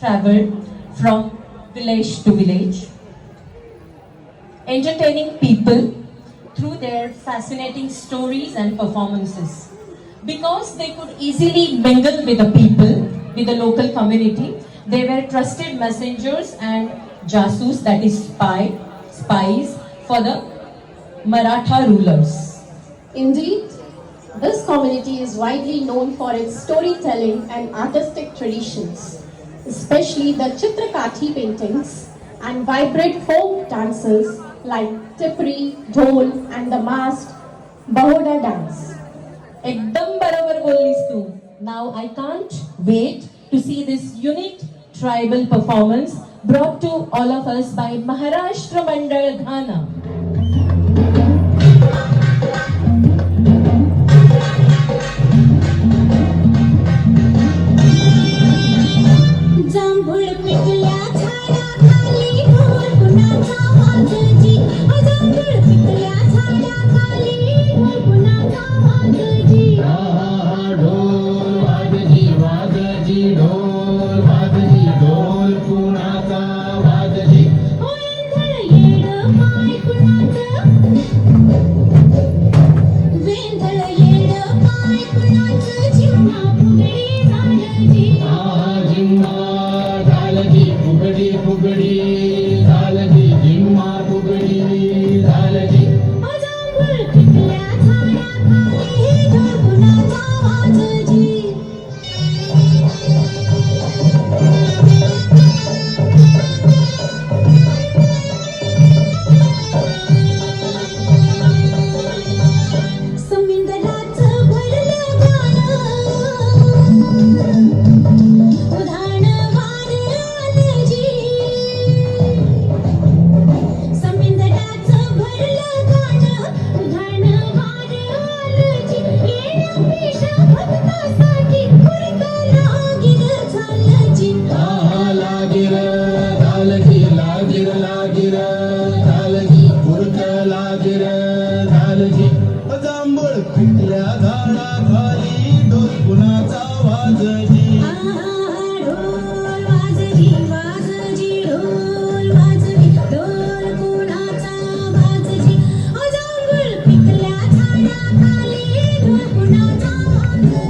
traveled from village to village, entertaining people through their fascinating stories and performances. Because they could easily mingle with the people, with the local community, they were trusted messengers and jasus, that is spies for the Maratha rulers. Indeed, this community is widely known for its storytelling and artistic traditions, especially the Chitrakathi paintings and vibrant folk dances like Tipri, Dhol and the masked Bahoda dance. एकदम बरोबर बोललीस तू. Now I can't wait to see this unique tribal performance brought to all of us by Maharashtra Mandal Ghana. जांभूळ पिकल्या झाडाखाली ढोल कुणाचा वाजजी जांभूळ पिकल्या झाडाखाली ढोल कुणाचा वाजजी ढोल वाजजी वाजजी ढोल वाजजी ढोल कुणाचा वाजजी वेंधळ येड पाय कुणाचं वेंधळ येड पाय कुणाचं जिम्मा फुगडी झाडजी जिम्मा झालजी फुगडी फुगडी झालजी जिम्मा फुगडी झालजी जांभूळ पिकल्या झाडाखाली ढोल कुणाचा वाजजी समिंदराचं भरलं गाणं उधाण वार आलजी समिंदराचं भरलं गाणं उधाण वार आलजी येण्या पेशा भक्तासाठी खुरकं लागीर झालजी लागिर झालजी लागिर लागिर झालजी फुरक लागिर झालजी जांभूळ पिकल्या झाडाखाली ढोल कुणाचा वाजजी ढोल वाजजी वाजजी ढोल वाजजी ढोल कुणाचा वाजजी जांभूळ पिकल्या झाडाखाली ढोल कुणाचा वाजजी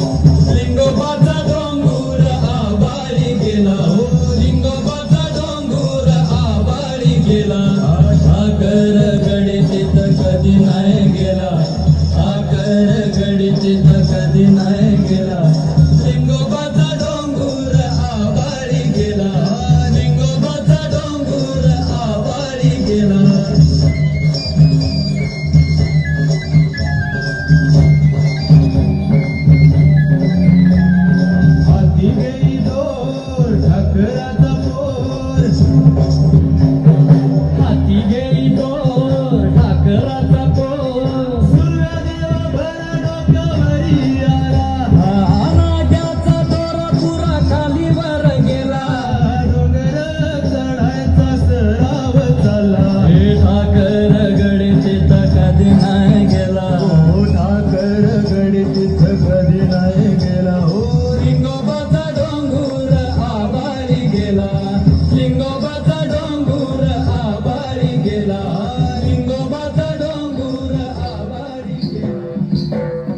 लिंगोबाचा डोंगर आबारी गेला हो लिंगोबाचा डोंगर आबारी गेला ठाकर गडीत कधी नाही गेला ठाकर गडीत कधी नाही गेला लिंगोबाचा डोंगर आबारी गेला लिंगोबाचा डोंगर आबारी गेला हाती गेली दोर ठाकराचा पोर हाती गेली दोर ठाकराचा पोर सूर्यदेव भर डोक्यावरी आला नाट्याचा दोरा पुरा खालीवर गेला डोंगर चढायचा सराव झाला हे ठाकर गडीचे कधी नाही गेला हो ठाकर गडीचे कधी नाही गेला हो लिंगोबाचा डोंगर आबारी गेला लिंगोबाचा डोंगर आबारी गेला लिंगोबाचा डोंगर आबारी गेला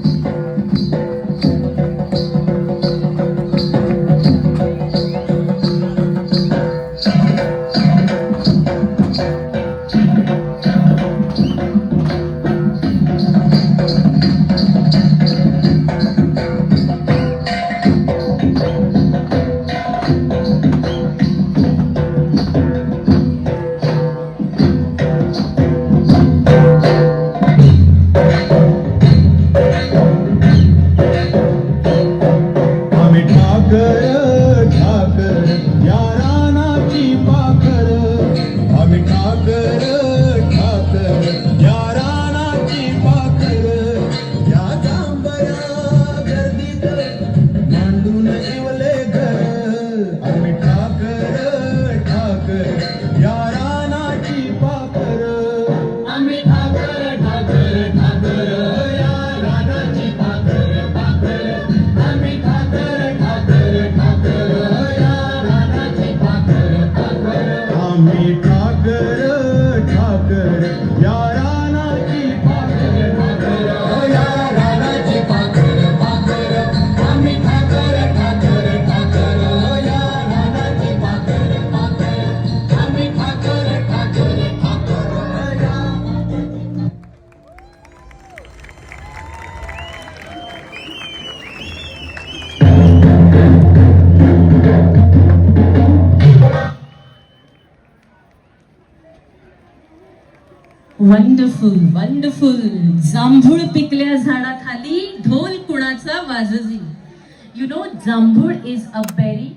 वंडरफुल वंडरफुल. जांभूळ पिकल्या झाडाखाली ढोल कुणाचा वाजजी. You know, जांभूळ is a berry